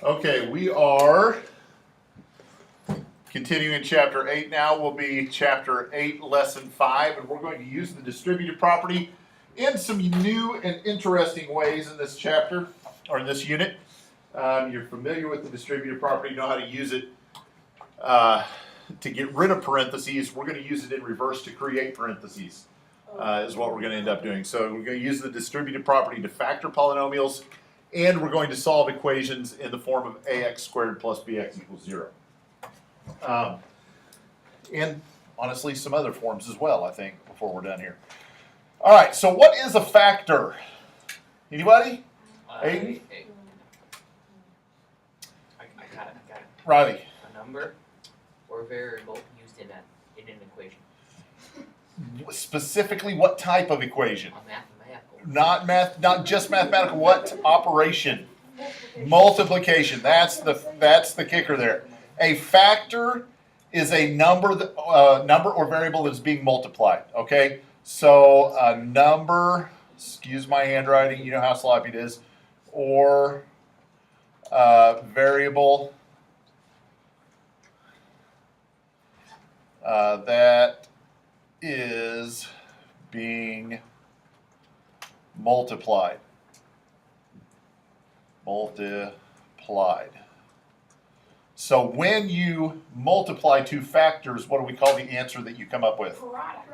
Okay, we are continuing chapter 8 now. Will be chapter 8, lesson 5, and we're going to use the distributive property in some new and interesting ways in this chapter, or in this unit. You're familiar with the distributive property, you know how to use it to get rid of parentheses. We're going to use it in reverse to create parentheses, is what we're going to end up doing. So we're going to use the distributive property to factor polynomials, and we're going to solve equations in the form of ax squared plus bx equals 0. And honestly, some other forms as well, I think, before we're done here. All right, so what is a factor? Anybody? Aiden? I got it. Riley? A number or variable used in an equation. Specifically, what type of equation? A mathematical. Not just mathematical. What operation? Multiplication. That's the kicker there. A factor is a number number or variable that is being multiplied. Okay, so a number. Excuse my handwriting. You know how sloppy it is. Or variable that is being multiplied. So when you multiply two factors, what do we call the answer that you come up with?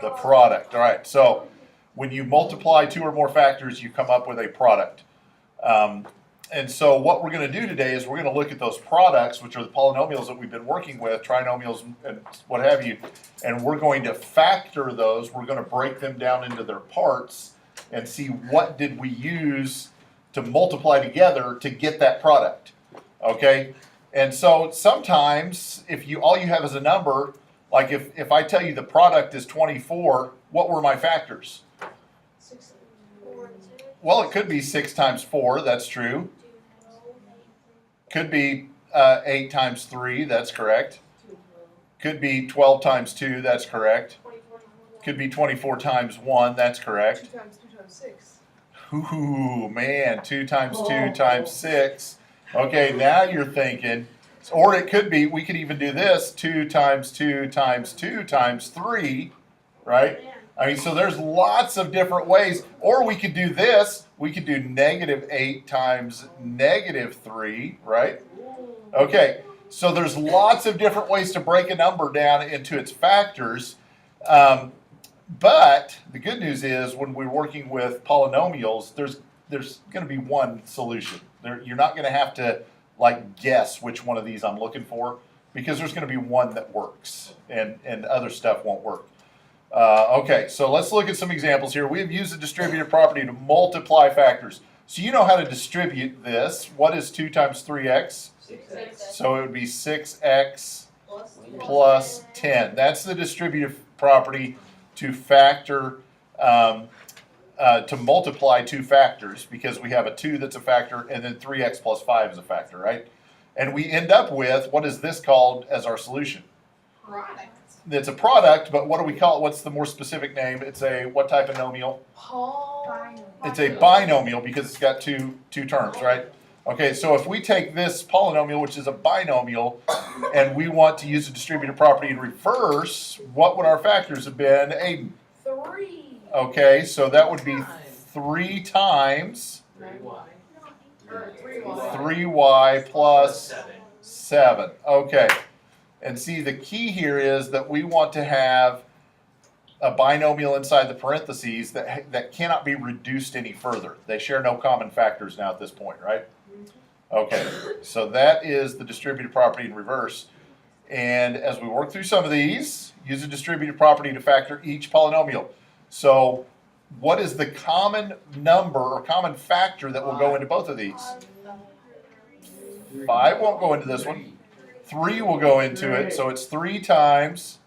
The product. All right. So when you multiply two or more factors, you come up with a product. And so what we're going to do today is we're going to look at those products, which are the polynomials that we've been working with, trinomials and what have you, and we're going to factor those. We're going to break them down into their parts and see what did we use to multiply together to get that product. Okay? And so sometimes if all you have is a number, like if I tell you the product is 24, what were my factors? 6, 4, 2. Well, it could be 6 times 4, that's true. Could be 8 times 3, that's correct. Could be 12 times 2, that's correct. Could be 24 times 1, that's correct. 2 times 2 times 6. Ooh, man, 2 times 2 times 6. Okay, now you're thinking. Or it could be, we could even do this, 2 times 2 times 2 times 3, right? I mean, so there's lots of different ways. Or we could do this. We could do -8 times -3, right? Okay, so there's lots of different ways to break a number down into its factors. But the good news is when we're working with polynomials, there's going to be one solution. You're not going to have to like guess which one of these I'm looking for, because there's going to be one that works and other stuff won't work. Okay, so let's look at some examples here. We have used the distributive property to multiply factors. So you know how to distribute this. What is 2 times 3x? 6. So it would be 6x plus 10. That's the distributive property to factor, to multiply two factors, because we have a 2 that's a factor and then 3x plus 5 is a factor, right? And we end up with, what is this called as our solution? Product. It's a product, but what do we call it? What's the more specific name? It's a, what type of nomial? It's a binomial because it's got two terms, right? Okay, so if we take this polynomial, which is a binomial, and we want to use the distributive property in reverse, what would our factors have been, Aiden? 3. Okay, so that would be 3 times 3y. 3y plus 7. Okay. And see, the key here is that we want to have a binomial inside the parentheses that cannot be reduced any further. They share no common factors now at this point, right? Okay, so that is the distributive property in reverse. And as we work through some of these, use the distributive property to factor each polynomial. So what is the common number or common factor that will go into both of these? 5 won't go into this one. 3 will go into it, so it's 3 times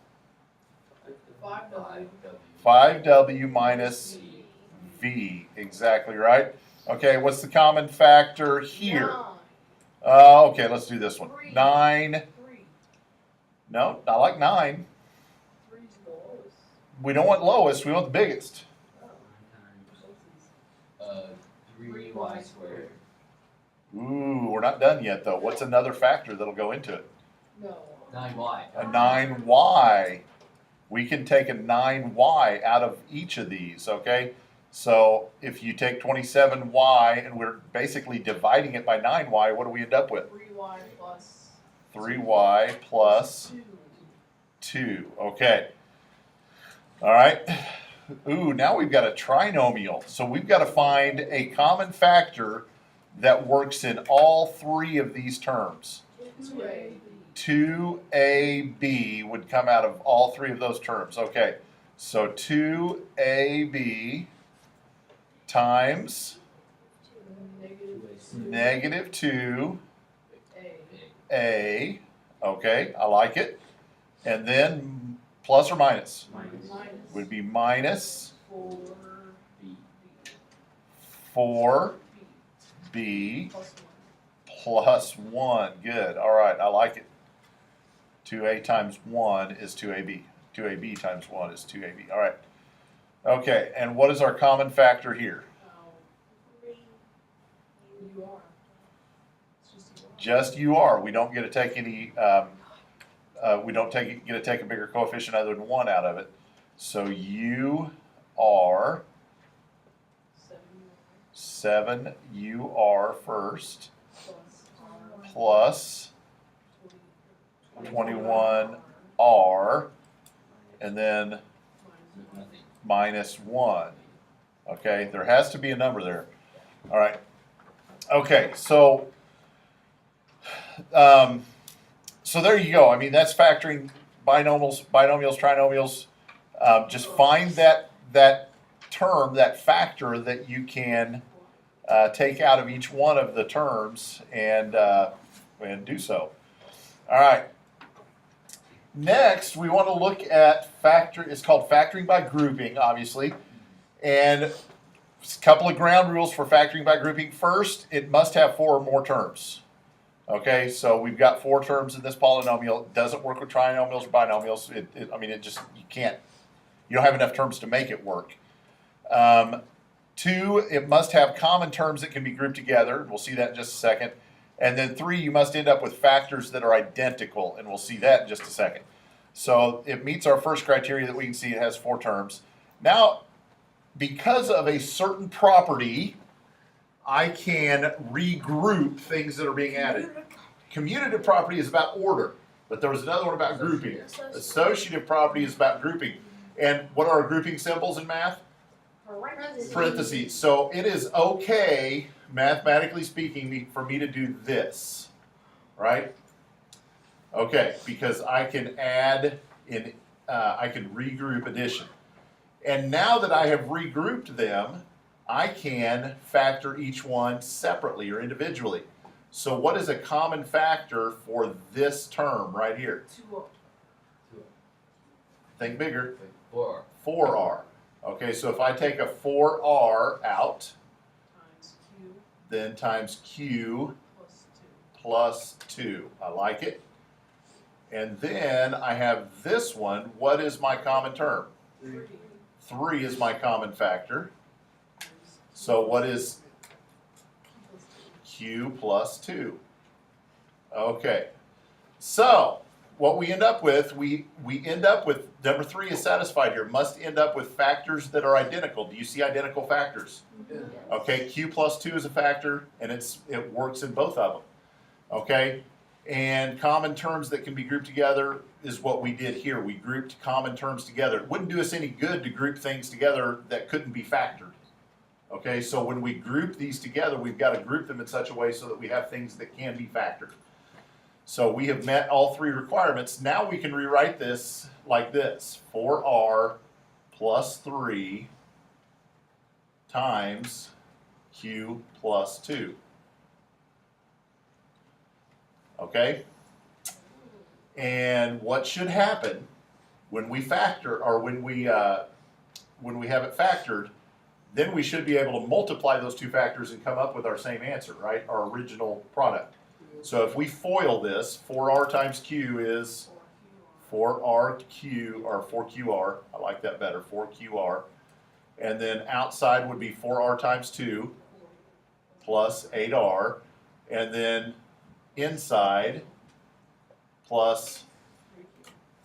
5w minus v. Exactly right. Okay, what's the common factor here? Okay, let's do this one. 9. No, not like 9. We don't want lowest, we want the biggest. 3y squared. Ooh, we're not done yet though. What's another factor that'll go into it? No. 9y. A 9y. We can take a 9y out of each of these, okay? So if you take 27y and we're basically dividing it by 9y, what do we end up with? 3y plus 3y plus 2. 2, okay. All right. Ooh, now we've got a trinomial. So we've got to find a common factor that works in all three of these terms. 2a. 2ab would come out of all three of those terms. Okay, so 2ab times negative 2a. Okay, I like it. And then plus or minus? Minus. Would be minus 4b 4b plus 1. plus 1. Good. All right, I like it. 2a times 1 is 2ab. 2ab times 1 is 2ab. All right. Okay, and what is our common factor here? You are. It's just Just UR. We don't get to take any, we don't get to take a bigger coefficient other than 1 out of it. So UR, 7UR first, plus 21R, and then minus 1. Okay, there has to be a number there. All right. Okay, so so there you go. I mean, that's factoring binomials, trinomials. Just find that term, that factor that you can take out of each one of the terms and do so. All right. Next, we want to look at it's called factoring by grouping, obviously. And a couple of ground rules for factoring by grouping. First, it must have 4 or more terms. Okay, so we've got 4 terms in this polynomial. It doesn't work with trinomials or binomials. I mean, you don't have enough terms to make it work. 2, it must have common terms that can be grouped together. We'll see that in just a second. And then 3, you must end up with factors that are identical, and we'll see that in just a second. So it meets our first criteria that we can see it has 4 terms. Now, because of a certain property, I can regroup things that are being added. Commutative property is about order, but there was another one about grouping. Associative property is about grouping. And what are our grouping symbols in math? Parentheses. So it is okay, mathematically speaking, for me to do this, right? Okay, because I can add in, I can regroup addition. And now that I have regrouped them, I can factor each one separately or individually. So what is a common factor for this term right here? 2. Think bigger. 4. 4R. Okay, so if I take a 4R out, Times q then times Q plus 2. plus 2. I like it. And then I have this one. What is my common term? 3. 3 is my common factor. So what is Q plus 2? Okay. So what we end up with, we end up with, number 3 is satisfied here, must end up with factors that are identical. Do you see identical factors? Okay, Q plus 2 is a factor, and it works in both of them. Okay, and common terms that can be grouped together is what we did here. We grouped common terms together. It wouldn't do us any good to group things together that couldn't be factored. Okay, so when we group these together, we've got to group them in such a way so that we have things that can be factored. So we have met all 3 requirements. Now we can rewrite this like this. 4R plus 3 times Q plus 2. Okay? And what should happen when we factor, or when we have it factored, then we should be able to multiply those 2 factors and come up with our same answer, right? Our original product. So if we FOIL this, 4R times Q is 4RQ, or 4QR. I like that better, 4QR. And then outside would be 4R times 2 plus 8R. and then inside plus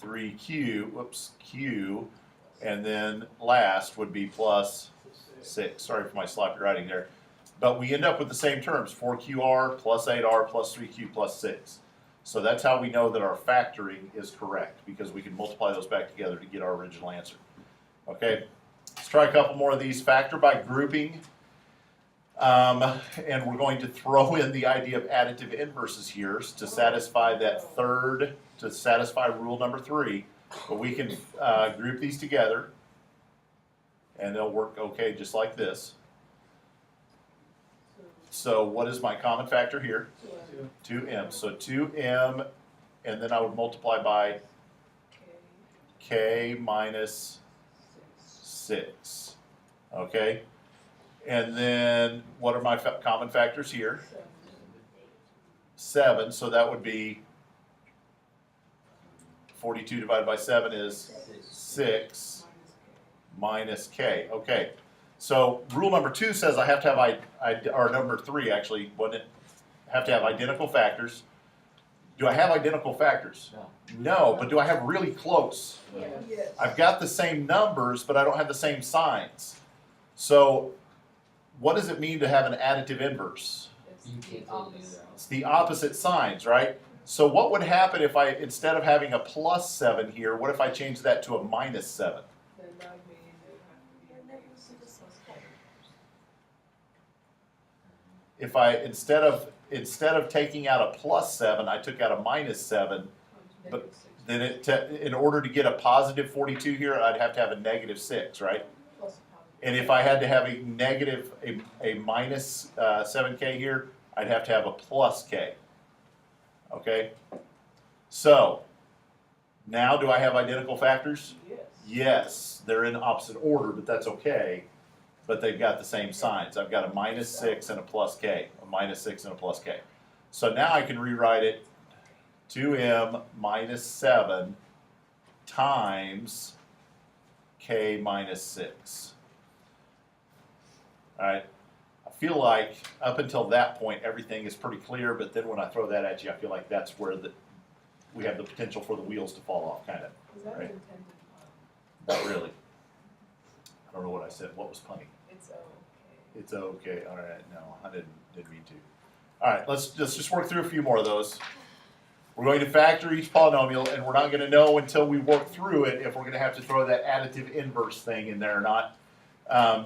3q, whoops, q, and then last would be plus 6. Sorry for my sloppy writing there. But we end up with the same terms, 4qr plus 8r plus 3q plus 6. So that's how we know that our factoring is correct, because we can multiply those back together to get our original answer. Okay, let's try a couple more of these. Factor by grouping. And we're going to throw in the idea of additive inverses here to satisfy that third, to satisfy rule number 3. But we can group these together, and they'll work okay just like this. So what is my common factor here? 2m. So 2m, and then I would multiply by k minus 6. Okay? And then what are my common factors here? 7. So that would be 42 divided by 7 is 6 minus k. Okay. So rule number 2 says I have to have, or number 3 actually, wouldn't it? Have to have identical factors. Do I have identical factors? No. No, but do I have really close? Yes. I've got the same numbers, but I don't have the same signs. So what does it mean to have an additive inverse? It's You the can't totally do opposite. that. It's the opposite signs, right? So what would happen if I, instead of having a plus 7 here, what if I change that to a minus 7? Then that would mean it would have to be a negative 6 plus k. If I, instead of taking out a plus 7, I took out a minus 7, But Negative 6 then in order to get a positive 42 here, I'd have to have a negative 6, right? plus a positive. And if I had to have a negative, a minus 7k here, I'd have to have a plus k. Okay? So, now do I have identical factors? Yes. Yes, they're in opposite order, but that's okay. But they've got the same signs. I've got a minus 6 and a plus k, a minus 6 and a plus k. So now I can rewrite it 2m minus 7 times k minus 6. All right, I feel like up until that point everything is pretty clear, but then when I throw that at you, I feel like that's where we have the potential for the wheels to fall off, kind of. Is that Right. an intended Not really. I don't know what I said. What was punny? It's okay. It's okay. All right. No, I didn't mean to. All right. Let's just work through a few more of those. We're going to factor each polynomial, and we're not going to know until we work through it if we're going to have to throw that additive inverse thing in there or not.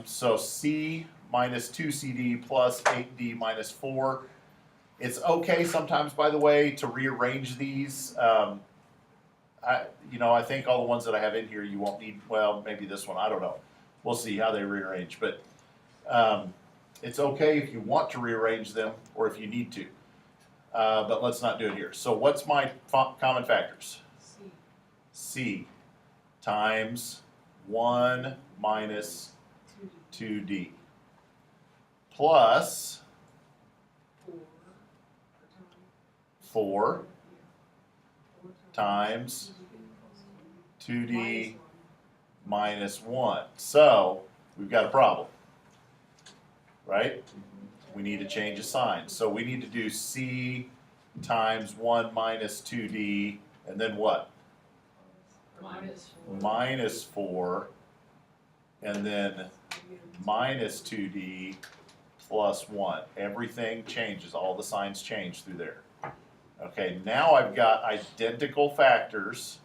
So c minus 2cd plus 8d minus 4. It's okay sometimes, by the way, to rearrange these. I think all the ones that I have in here you won't need. Well, maybe this one. I don't know. We'll see how they rearrange. But it's okay if you want to rearrange them or if you need to. But let's not do it here. So what's my common factors? C. C times 1 minus 2d. 2d plus 4 times 2d minus 1. So we've got a problem, right? We need to change a sign. So we need to do c times 1 minus 2d, and then what? Minus 4, and then minus 2d plus 1. Everything changes. All the signs change through there. Okay, now I've got identical factors,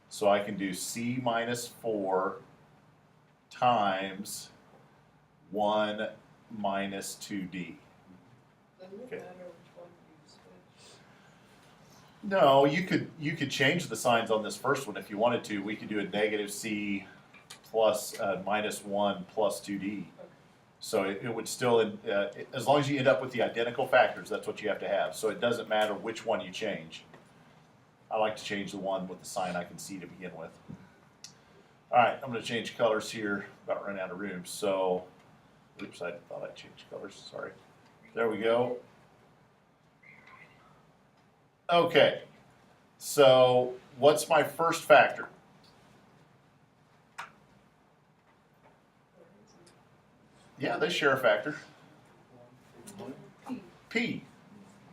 so I can do c minus 4 times 1 minus 2d. Doesn't it Okay. matter which one you switch? No, you could change the signs on this first one if you wanted to. We could do a negative c plus minus 1 plus 2d. So it would still, as long as you end up with the identical factors, that's what you have to have. So it doesn't matter which one you change. I like to change the one with the sign I can see to begin with. All right, I'm going to change colors here. About running out of room. So, oops, I thought I changed colors. Sorry. There we go. Okay, so what's my first factor? Yeah, they share a factor. P. P.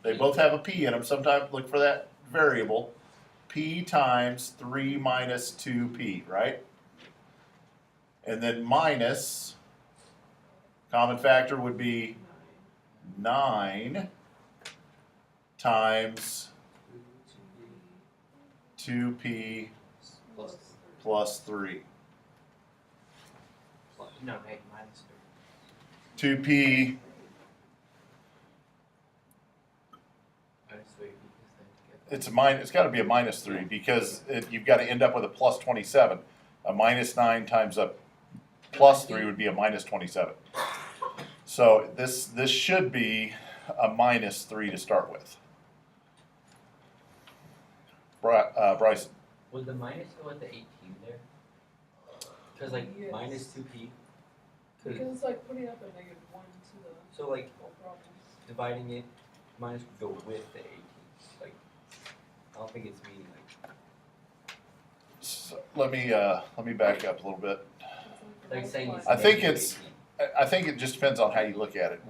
They both have a p in them. Sometimes look for that variable. P times 3 minus 2p, right? And then minus, common factor would be 9 times 2p Plus, plus 3. no, hey, minus 3. 2p Minus 3 because it's got to be a minus 3 because you've got to end up with a plus 27. A minus 9 times a plus 3 would be a minus 27. So this should be a minus 3 to start with. Bryson. would the minus go at the 18 there? Because like Yes. minus 2p. Because it's like putting up a negative 1 to the So like whole problem. dividing it, minus would go with the 18. Like I don't think it's meaning like. So let me back up a little bit. Like saying it's I think negative it's- 18. I think it just depends on how you look at it.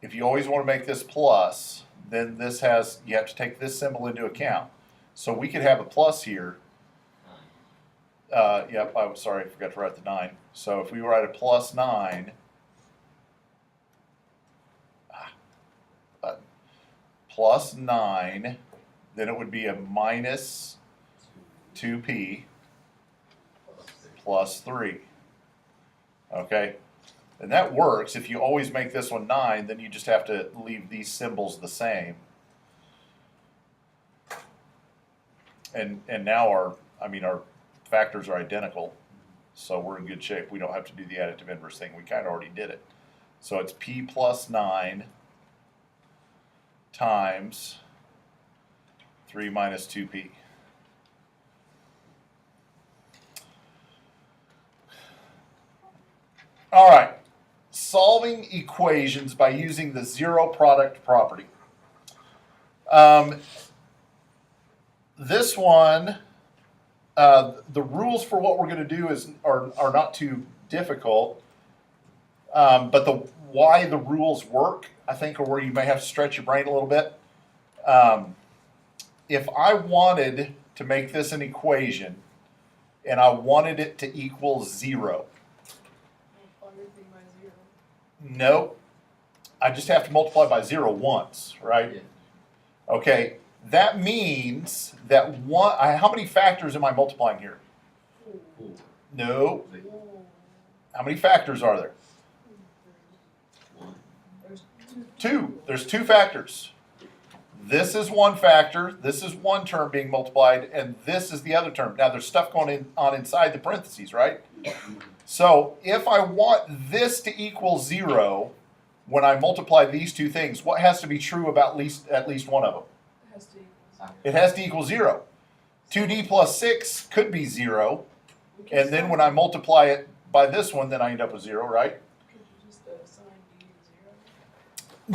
If you always want to make this plus, then you have to take this symbol into account. So we could have a plus here. Yep, I'm sorry, I forgot to write the 9. So if we write a plus 9, plus 9, then it would be a minus 2p plus 3. Okay? And that works. If you always make this one 9, then you just have to leave these symbols the same. And now our factors are identical, so we're in good shape. We don't have to do the additive inverse thing. We kind of already did it. So it's p plus 9 times 3 minus 2p. All right, solving equations by using the zero product property. This one, the rules for what we're going to do are not too difficult, but why the rules work, I think, are where you may have to stretch your brain a little bit. If I wanted to make this an equation and I wanted it to equal 0, Everything by 0. nope, I just have to multiply by 0 once, right? Yeah. Okay, that means that how many factors am I multiplying here? Four. No. Whoa. How many factors are there? One. There's 2. There's 2 factors. This is one factor, this is one term being multiplied, and this is the other term. Now there's stuff going on inside the parentheses, right? So if I want this to equal 0, when I multiply these two things, what has to be true about at least one of them? It has to equal 0. It has to equal 0. 2d plus 6 could be 0, We can and then assign- when I multiply it by this one, then I end up with 0, right? Could you just assign D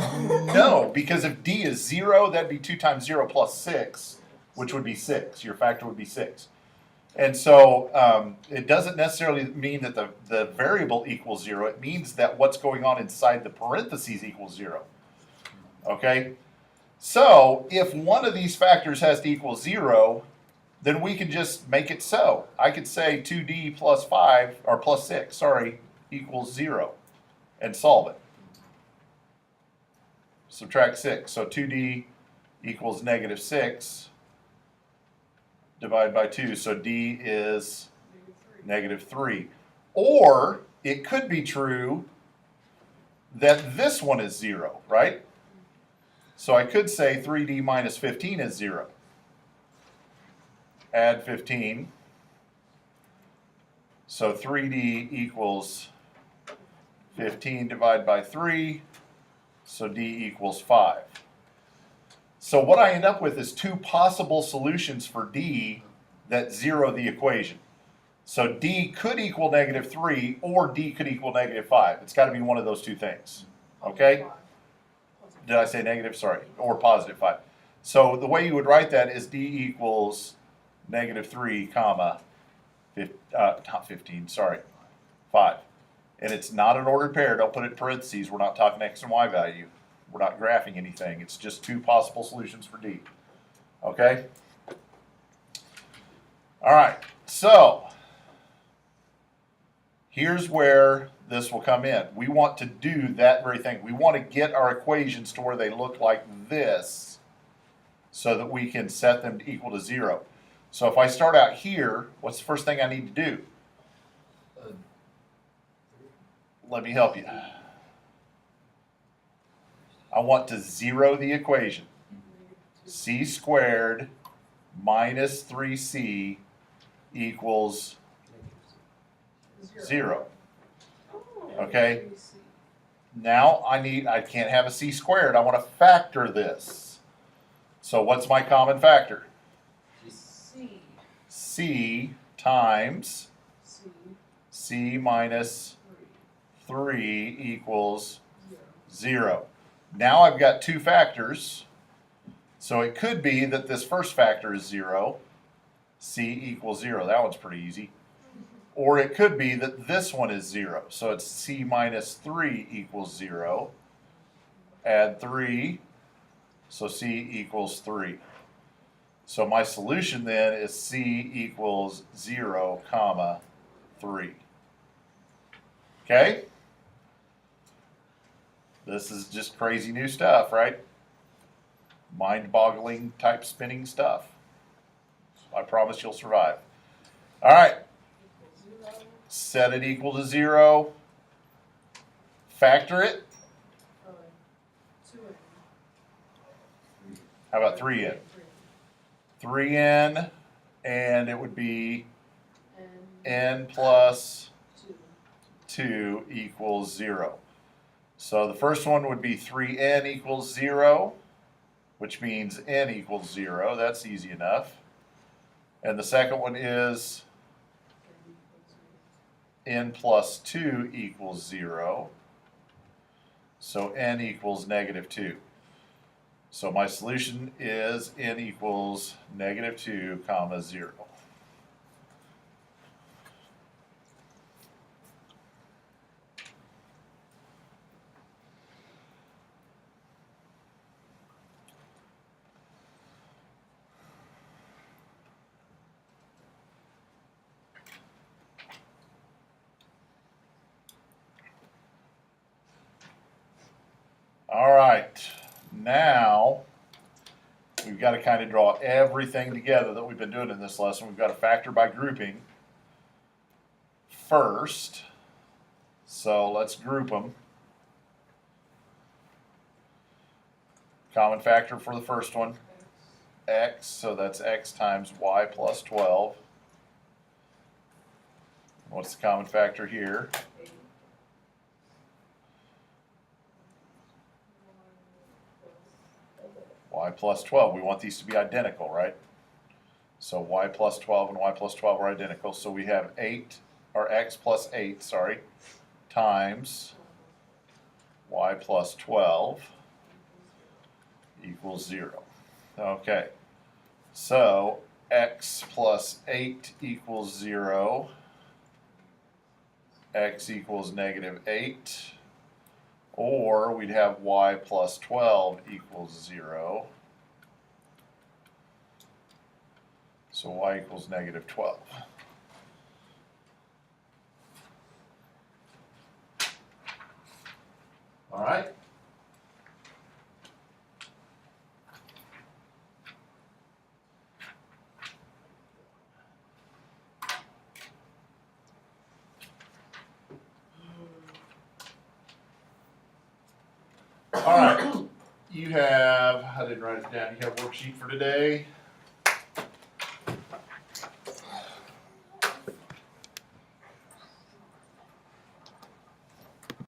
to 0? No, because if d is 0, that'd be 2 times 0 plus 6, which would be 6. Your factor would be 6. And so it doesn't necessarily mean that the variable equals 0. It means that what's going on inside the parentheses equals 0. Okay? So if one of these factors has to equal 0, then we can just make it so. I could say 2d plus 5, or plus 6, sorry, equals 0, and solve it. Subtract 6. So 2d equals negative 6 divided by 2. So d is Negative 3. negative 3. Or it could be true that this one is 0, right? So I could say 3d minus 15 is 0. Add 15. So 3d equals 15 divided by 3. So d equals 5. So what I end up with is 2 possible solutions for d that zero the equation. So d could equal negative 3 or d could equal negative 5. It's got to be one of those two things. Okay? Did I say negative? Sorry. Or positive 5. So the way you would write that is d equals negative 3 comma, not 15, sorry, 5. and it's not an ordered pair, don't put it in parentheses, we're not talking x and y value. We're not graphing anything, it's just two possible solutions for D. Okay? All right, so here's where this will come in. We want to do that very thing. We want to get our equations to where they look like this so that we can set them to equal to 0. So if I start out here, what's the first thing I need to do? Let me help you. I want to zero the equation. C squared minus 3c equals 0. Okay? Now I can't have a c squared. I want to factor this. So what's my common factor? C. C times C. c minus 3 equals 0. Now I've got two factors. So it could be that this first factor is 0. C equals 0. That one's pretty easy. Or it could be that this one is 0. So it's c minus 3 equals 0. Add 3. So c equals 3. So my solution then is c equals 0, comma 3. Okay? This is just crazy new stuff, right? Mind-boggling type spinning stuff. I promise you'll survive. All right. Set it equal to 0. Factor it. How about 3n? 3n, and it would be n plus 2 equals 0. So the first one would be 3n equals 0, which means n equals 0. That's easy enough. And the second one is n plus 2 equals 0. So n equals negative 2. So my solution is n equals negative 2, comma 0. All right, now we've got to kind of draw everything together that we've been doing in this lesson. We've got to factor by grouping first. So let's group them. Common factor for the first one, x, so that's x times y plus 12. What's the common factor here? Y plus 12. We want these to be identical, right? So y plus 12 and y plus 12 are identical. So we have 8, or x plus 8, sorry, times y plus 12 equals 0. Okay, so x plus 8 equals 0. X equals negative 8. Or we'd have y plus 12 equals 0. So y equals negative 12. All right? All right, you have, I didn't write it down, you have a worksheet for today.